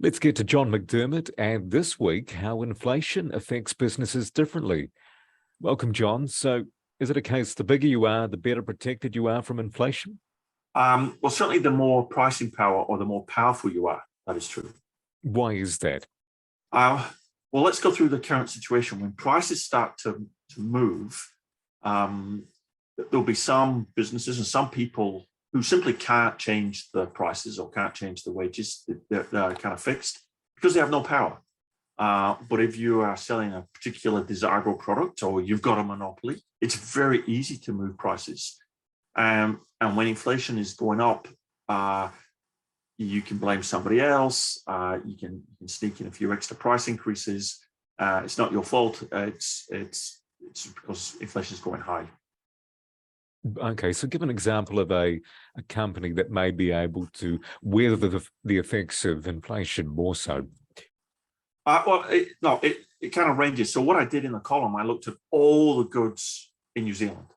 Let's get to John McDermott and this week, how inflation affects businesses differently. Welcome, John. So is it a case the bigger you are, the better protected you are from inflation? Well, certainly the more pricing power or the more powerful you are, that is true. Why is that? Well, let's go through the current situation. When prices start to move, there'll be some businesses and some people who simply can't change the prices or can't change the wages. They're kind of fixed because they have no power. But if you are selling a particular desirable product or you've got a monopoly, it's very easy to move prices. And when inflation is going up, you can blame somebody else. You can sneak in a few extra price increases. It's not your fault. It's because inflation is going high. Okay, so give an example of a company that may be able to weather the effects of inflation more so. It kind of ranges. So what I did in the column, I looked at all the goods in New Zealand.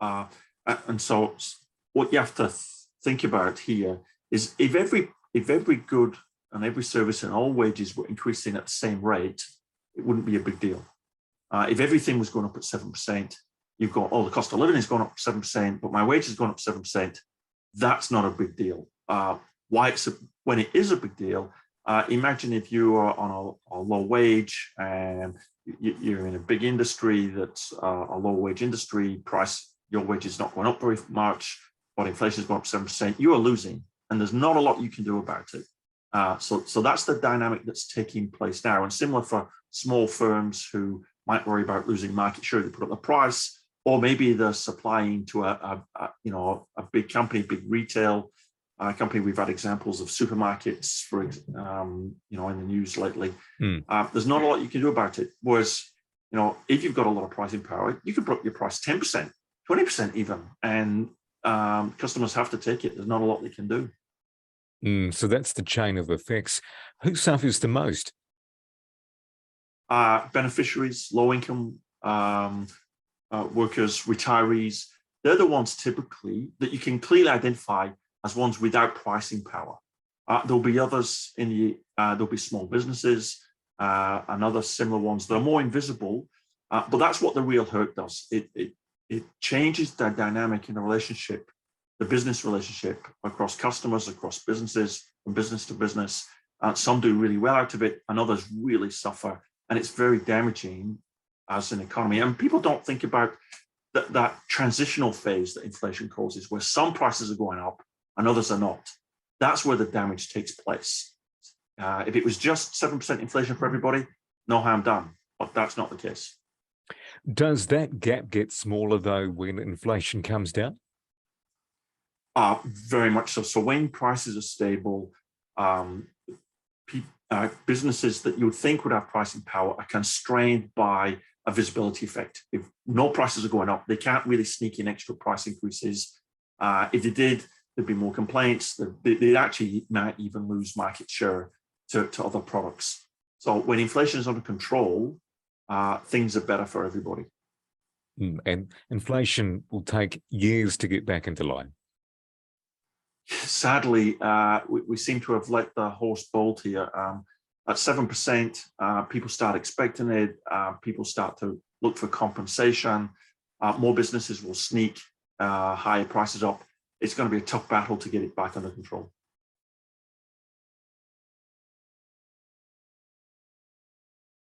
And so what you have to think about here is if every good and every service and all wages were increasing at the same rate, it wouldn't be a big deal. If everything was going up at 7%, you've got, the cost of living is going up 7%, but my wage is going up 7%. That's not a big deal. When it is a big deal, imagine if you are on a low wage and you're in a big industry that's a low wage industry, your wage is not going up very much, but inflation is going up 7%, you are losing, and there's not a lot you can do about it. So that's the dynamic that's taking place now. And similar for small firms who might worry about losing market share, they put up the price, or maybe they're supplying to a big company, big retail company. We've had examples of supermarkets, in the news lately. There's not a lot you can do about it. Whereas, if you've got a lot of pricing power, you can put up your price 10%, 20% even, and customers have to take it. There's not a lot they can do. So that's the chain of effects. Who suffers the most? Beneficiaries, low-income workers, retirees. They're the ones typically that you can clearly identify as ones without pricing power. There'll be others there'll be small businesses and other similar ones that are more invisible, but that's what the real hurt does. It changes the dynamic in the relationship, the business relationship across customers, across businesses, from business to business. Some do really well out of it, and others really suffer. And it's very damaging as an economy. And people don't think about that transitional phase that inflation causes, where some prices are going up and others are not. That's where the damage takes place. If it was just 7% inflation for everybody, no harm done, but that's not the case. Does that gap get smaller, though, when inflation comes down? Very much so. So when prices are stable, businesses that you would think would have pricing power are constrained by a visibility effect. If no prices are going up, they can't really sneak in extra price increases. If they did, there'd be more complaints. They actually might even lose market share to other products. So when inflation is under control, things are better for everybody. And inflation will take years to get back into line. Sadly, we seem to have let the horse bolt here. At 7%, people start expecting it. People start to look for compensation. More businesses will sneak higher prices up. It's going to be a tough battle to get it back under control.